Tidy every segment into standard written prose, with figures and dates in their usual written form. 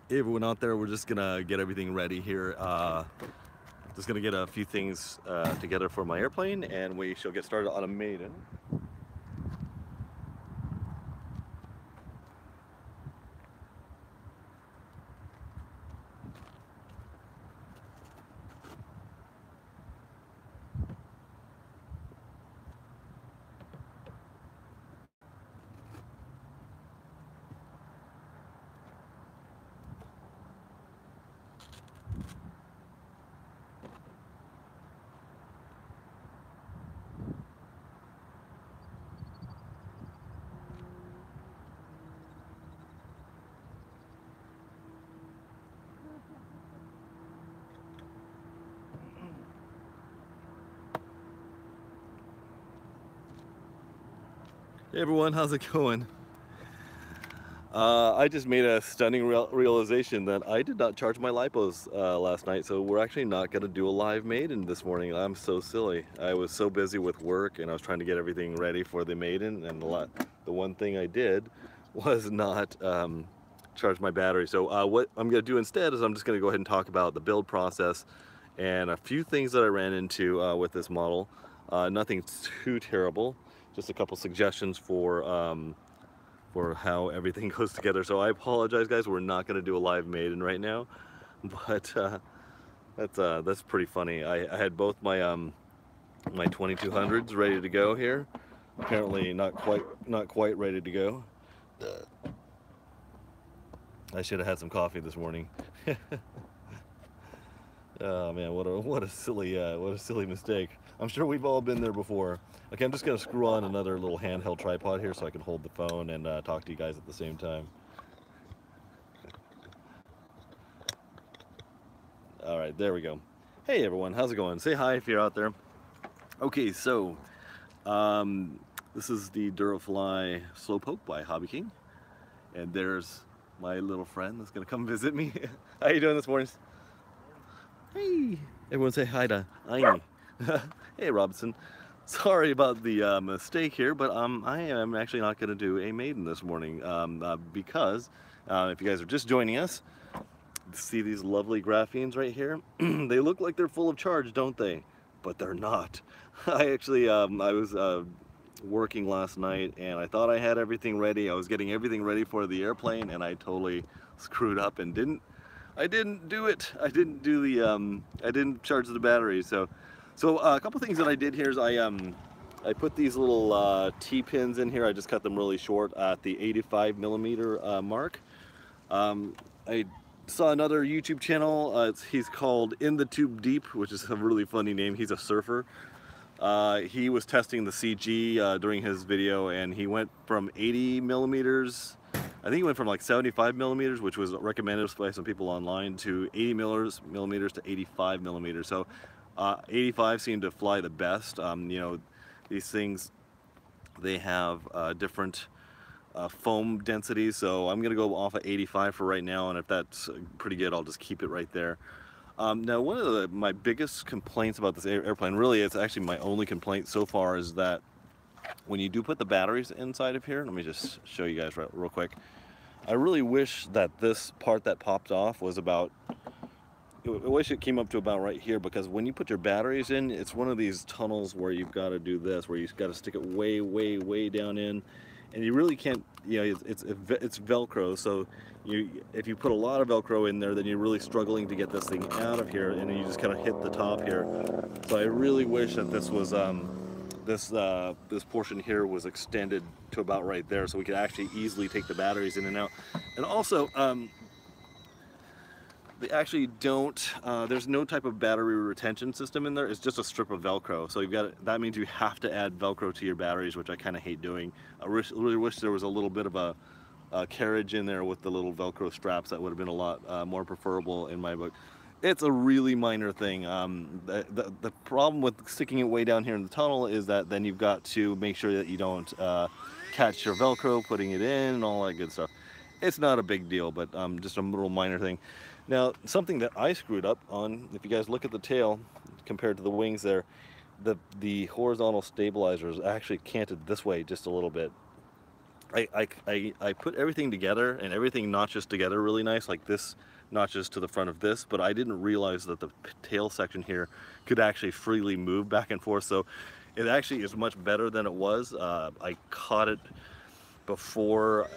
Hey everyone out there, we're just gonna get everything ready here. Just gonna get a few things together for my airplane, and we shall get started on a Maiden. Hey everyone, how's it going? I just made a stunning realization that I did not charge my lipos last night, so we're actually not going to do a live Maiden this morning. I'm so silly. I was so busy with work and I was trying to get everything ready for the Maiden, and the one thing I did was not charge my battery. So what I'm going to do instead is I'm just going to go ahead and talk about the build process and a few things that I ran into with this model. Nothing too terrible, just a couple suggestions for how everything goes together. So I apologize, guys. We're not going to do a live Maiden right now, but that's pretty funny. I had both my my 2200s ready to go here. Apparently not quite ready to go. I should have had some coffee this morning. Oh man, what a silly mistake. I'm sure we've all been there before. Okay, I'm just gonna screw on another little handheld tripod here so I can hold the phone and talk to you guys at the same time. All right, there we go. Hey everyone, how's it going? Say hi if you're out there. Okay, so this is the Durafly SlowPoke by Hobby King, and there's my little friend that's gonna come visit me. How you doing this morning? Hey, everyone say hi to Aini. Hey Robinson. Sorry about the mistake here, but I am actually not going to do a Maiden this morning because if you guys are just joining us, see these lovely graphenes right here? They look like they're full of charge, don't they? But they're not. I actually, I was working last night and I thought I had everything ready. I was getting everything ready for the airplane and I totally screwed up and I didn't do it. I didn't do the, I didn't charge the battery. So a couple things that I did here is I put these little T-pins in here. I just cut them really short at the 85 millimeter mark. I saw another YouTube channel. He's called In the Tube Deep, which is a really funny name. He's a surfer. He was testing the CG during his video, and he went from 80 millimeters. I think he went from like 75 millimeters, which was recommended by some people online, to 80 millimeters to 85 millimeters. So 85 seemed to fly the best. You know, these things, they have different foam densities, so I'm going to go off of 85 for right now, and if that's pretty good, I'll just keep it right there. Now, one of my biggest complaints about this airplane, really it's actually my only complaint so far, is that when you do put the batteries inside of here, let me just show you guys real quick. I really wish that this part that popped off was about, I wish it came up to about right here, because when you put your batteries in, it's one of these tunnels where you've got to do this, where you've got to stick it way down in, and you really can't, you know, it's Velcro, so if you put a lot of Velcro in there, then you're really struggling to get this thing out of here, and then you just kind of hit the top here. So I really wish that this was this portion here was extended to about right there, so we could actually easily take the batteries in and out. And also, they actually don't, there's no type of battery retention system in there. It's just a strip of Velcro. So that means you have to add Velcro to your batteries, which I kind of hate doing. I really wish there was a little bit of a carriage in there with the little Velcro straps. That would have been a lot more preferable in my book. It's a really minor thing. The problem with sticking it way down here in the tunnel is that then you've got to make sure that you don't catch your Velcro putting it in and all that good stuff. It's not a big deal, but just a little minor thing. Now, something that I screwed up on, if you guys look at the tail compared to the wings there, the horizontal stabilizer is actually canted this way just a little bit. I put everything together, and everything notches together really nice, like this notches to the front of this, but I didn't realize that the tail section here could actually freely move back and forth, so it actually is much better than it was. I caught it before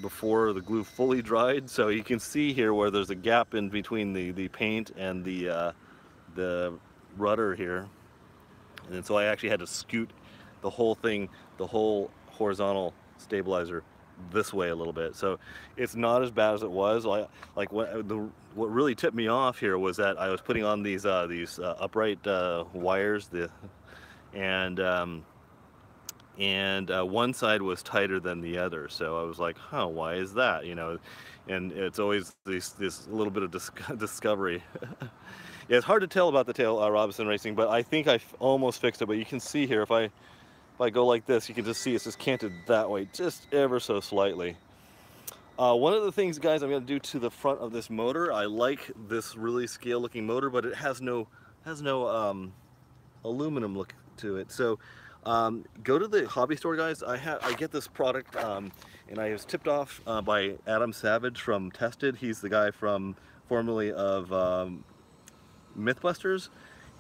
before the glue fully dried, so you can see here where there's a gap in between the paint and the rudder here, and so I actually had to scoot the whole thing, the whole horizontal stabilizer this way a little bit, so it's not as bad as it was. Like what really tipped me off here was that I was putting on these upright wires, and one side was tighter than the other, so I was like, huh, why is that, you know? And it's always this little bit of discovery. Yeah, it's hard to tell about the tail Robinson Racing, but I think I almost fixed it. But you can see here, if I go like this, you can just see it's just canted that way, just ever so slightly. One of the things, guys, I'm going to do to the front of this motor, I like this really scale looking motor, but it has no aluminum look to it. So go to the hobby store, guys. I get this product, and I was tipped off by Adam Savage from Tested. He's the guy formerly of Mythbusters.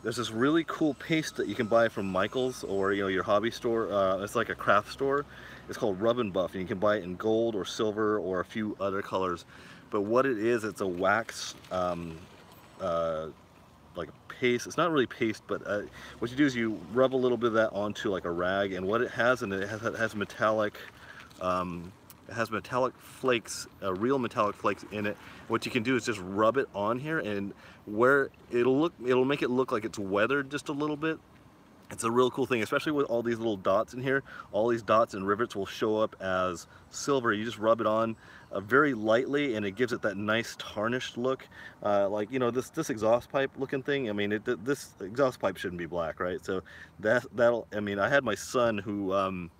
There's this really cool paste that you can buy from Michael's or your hobby store. It's like a craft store. It's called Rubbin Buff, and you can buy it in gold or silver or a few other colors. But what it is, it's a wax like a paste. It's not really paste, but what you do is you rub a little bit of that onto like a rag, and what it has, and it has metallic flakes, real metallic flakes in it. What you can do is just rub it on here, and where it'll make it look like it's weathered just a little bit. It's a real cool thing, especially with all these little dots in here. All these dots and rivets will show up as silver. You just rub it on very lightly, and it gives it that nice tarnished look. Like, this exhaust pipe looking thing. I mean, this exhaust pipe shouldn't be black, right? So that'll. I mean, I had my son who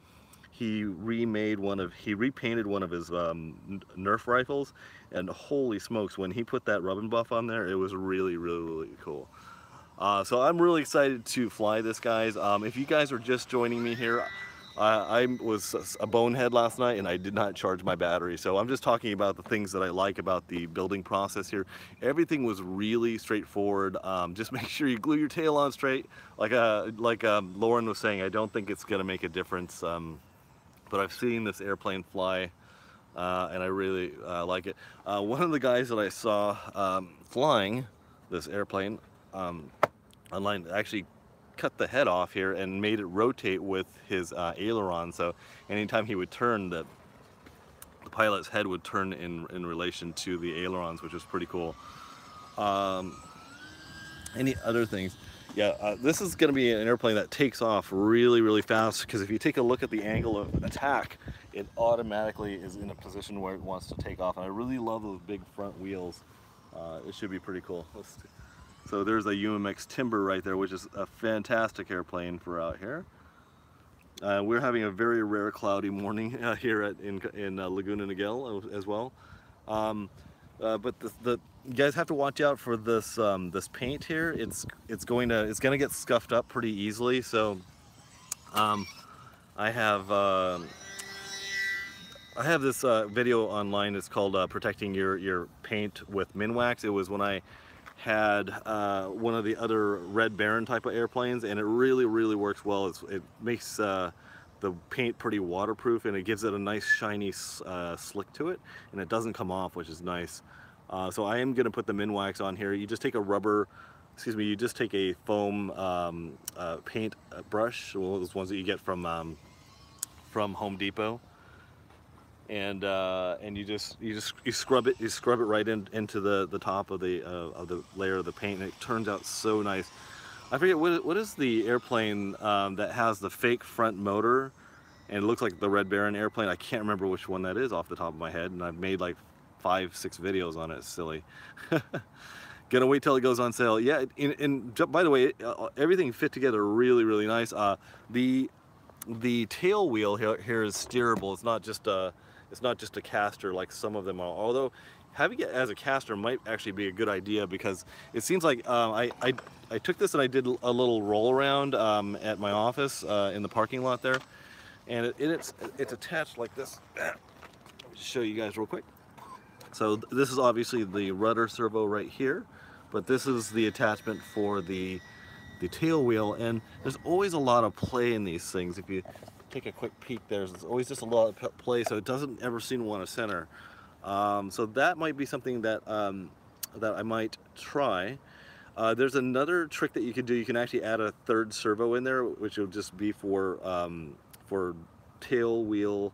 he repainted one of his Nerf rifles, and holy smokes, when he put that Rubbin Buff on there, it was really, really, really cool. So I'm really excited to fly this, guys. If you guys are just joining me here, I was a bonehead last night and I did not charge my battery. So I'm just talking about the things that I like about the building process here. Everything was really straightforward. Just make sure you glue your tail on straight. Like Lauren was saying, I don't think it's going to make a difference. But I've seen this airplane fly, and I really like it. One of the guys that I saw flying this airplane online actually cut the head off here and made it rotate with his aileron, so anytime he would turn, the pilot's head would turn in relation to the ailerons, which is pretty cool. Any other things? Yeah, this is going to be an airplane that takes off really, really fast, because if you take a look at the angle of attack, it automatically is in a position where it wants to take off, and I really love those big front wheels. It should be pretty cool. So there's a UMX Timber right there, which is a fantastic airplane for out here. We're having a very rare cloudy morning here in Laguna Niguel as well. But you guys have to watch out for this this paint here. It's gonna get scuffed up pretty easily. So I have this video online. It's called protecting your paint with Minwax. It was when I had one of the other Red Baron type of airplanes, and it really, really works well. It makes the paint pretty waterproof, and it gives it a nice shiny slick to it, and it doesn't come off, which is nice. So I am going to put the Minwax on here. You just take you just take a foam paint brush, one of those ones that you get from Home Depot, and you scrub it right into the top of the layer of the paint, and it turns out so nice. I forget what is the airplane that has the fake front motor and it looks like the Red Baron airplane. I can't remember which one that is off the top of my head, and I've made like 5-6 videos on it. It's silly. Gonna wait till it goes on sale. Yeah, and by the way, everything fit together really, really nice. The tail wheel here is steerable. It's not just a caster like some of them are. Although having it as a caster might actually be a good idea, because it seems like I took this and I did a little roll around at my office in the parking lot there, and it's attached like this. Let me just show you guys real quick. So this is obviously the rudder servo right here, but this is the attachment for the tail wheel, and there's always a lot of play in these things. If you take a quick peek, there's always just a lot of play, so it doesn't ever seem to want to center. So that might be something that that I might try. There's another trick that you can do. You can actually add a third servo in there, which will just be for tail wheel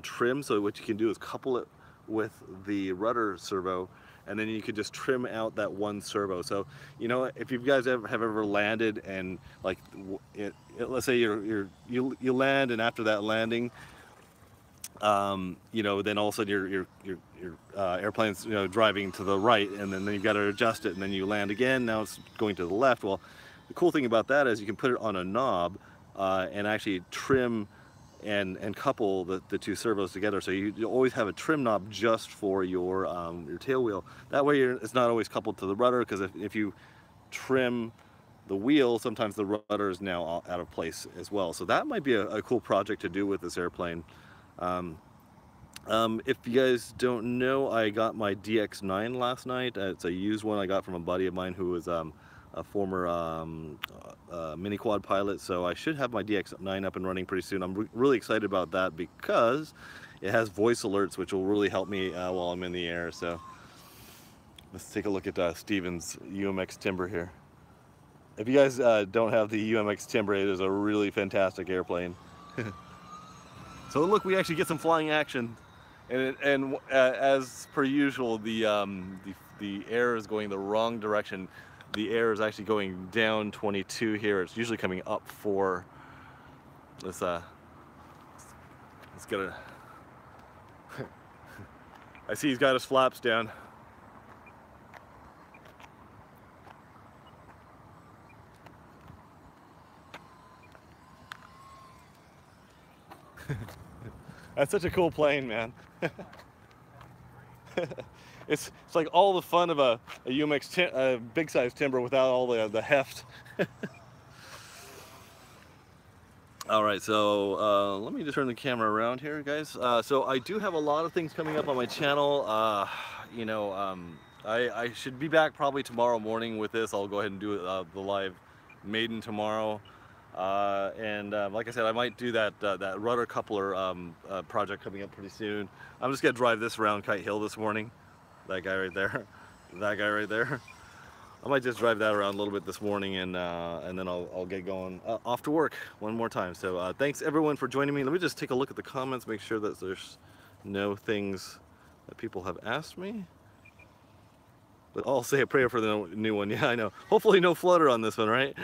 trim. So what you can do is couple it with the rudder servo, and then you could just trim out that one servo. So, you know, if you guys have ever landed and like, let's say you land, and after that landing, you know, then all of a sudden your airplane's, you know, driving to the right, and then you've got to adjust it, and then you land again. Now it's going to the left. Well, the cool thing about that is you can put it on a knob and actually trim and couple the two servos together, so you always have a trim knob just for your tail wheel. That way it's not always coupled to the rudder, because if you trim the wheel, sometimes the rudder is now out of place as well. So that might be a cool project to do with this airplane. If you guys don't know, I got my DX9 last night. It's a used one I got from a buddy of mine who was a former mini quad pilot, so I should have my DX9 up and running pretty soon. I'm really excited about that because it has voice alerts, which will really help me while I'm in the air. So let's take a look at Steven's UMX Timber here. If you guys don't have the UMX Timber, it is a really fantastic airplane. So look, we actually get some flying action, and as per usual, the air is going the wrong direction. The air is actually going down 22 here. It's usually coming up 4. Let's get a. I see he's got his flaps down. That's such a cool plane, man. It's like all the fun of a UMX big size timber without all the heft. All right, so let me just turn the camera around here, guys. So I do have a lot of things coming up on my channel. You know, I should be back probably tomorrow morning with this. I'll go ahead and do the live Maiden tomorrow. Like I said, I might do that rudder coupler project coming up pretty soon. I'm just gonna drive this around Kite Hill this morning. That guy right there, that guy right there. I might just drive that around a little bit this morning, and then I'll get going off to work one more time. So thanks everyone for joining me. Let me just take a look at the comments, make sure that there's no things that people have asked me. But I'll say a prayer for the new one. Yeah, I know. Hopefully no flutter on this one, right?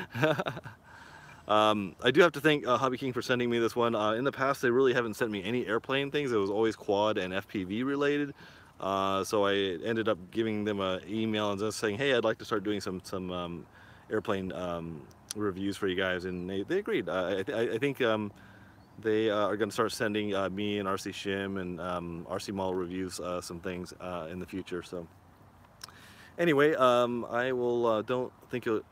I do have to thank Hobby King for sending me this one. In the past, they really haven't sent me any airplane things. It was always quad and FPV related. So I ended up giving them an email and just saying, hey, I'd like to start doing some airplane reviews for you guys, and they agreed. I think they are going to start sending me and RC Shim and RC Mall reviews some things in the future. So anyway, I will don't think it'll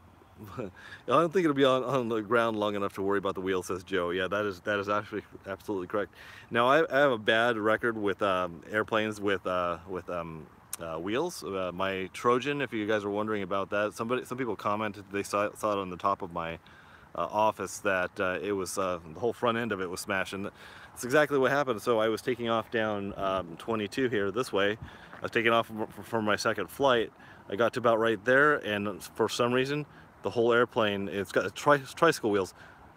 I don't think it'll be on the ground long enough to worry about the wheel, says Joe. Yeah, that is actually absolutely correct. Now I have a bad record with airplanes with wheels. My Trojan, if you guys are wondering about that, some people commented they saw it on the top of my office that it was the whole front end of it was smashed, and that's exactly what happened. So I was taking off down 22 here this way. I was taking off from my second flight. I got to about right there, and for some reason the whole airplane, it's got tricycle wheels,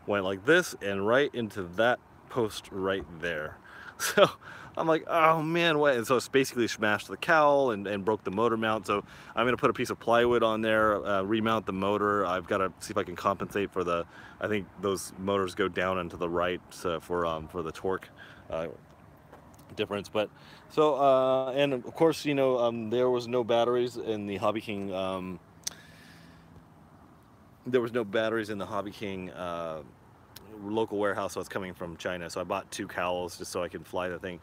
went like this and right into that post right there. So I'm like, oh man, what? And so it's basically smashed the cowl and broke the motor mount. So I'm gonna put a piece of plywood on there, remount the motor. I've got to see if I can compensate for the, I think those motors go down and to the right for the torque difference. But so and of course, you know, there was no batteries in the Hobby King. There was no batteries in the Hobby King local warehouse, so it's coming from China. So I bought 2 cowls just so I can fly the thing.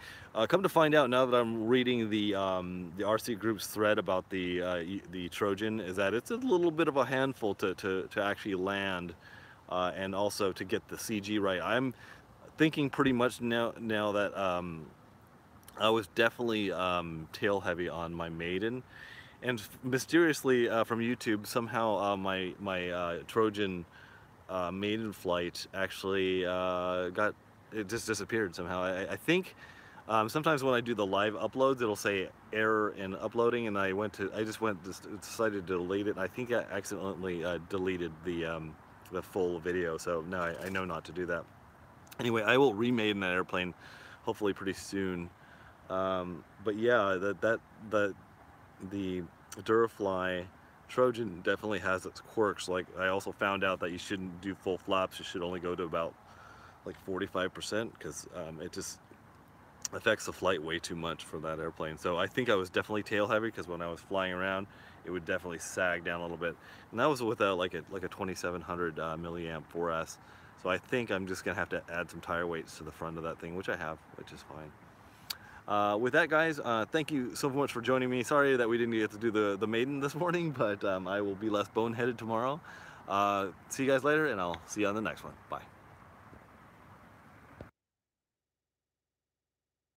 Come to find out, now that I'm reading the RC group's thread about the Trojan, is that it's a little bit of a handful to actually land and also to get the CG right. I'm thinking pretty much now that I was definitely tail heavy on my Maiden, and mysteriously from YouTube somehow my Trojan Maiden flight actually it just disappeared somehow. I think sometimes when I do the live uploads, it'll say error in uploading, and I decided to delete it. I think I accidentally deleted the full video, so now I know not to do that. Anyway, I will remade in that airplane hopefully pretty soon. But yeah, the Durafly Trojan definitely has its quirks. Like, I also found out that you shouldn't do full flaps. You should only go to about like 45%, because it just affects the flight way too much for that airplane. So I think I was definitely tail heavy, because when I was flying around, it would definitely sag down a little bit. And that was with like a 2700 milliamp 4S. So I think I'm just gonna have to add some tire weights to the front of that thing, which I have, which is fine. With that, guys, thank you so much for joining me. Sorry that we didn't get to do the Maiden this morning, but I will be less boneheaded tomorrow. See you guys later, and I'll see you on the next one. Bye.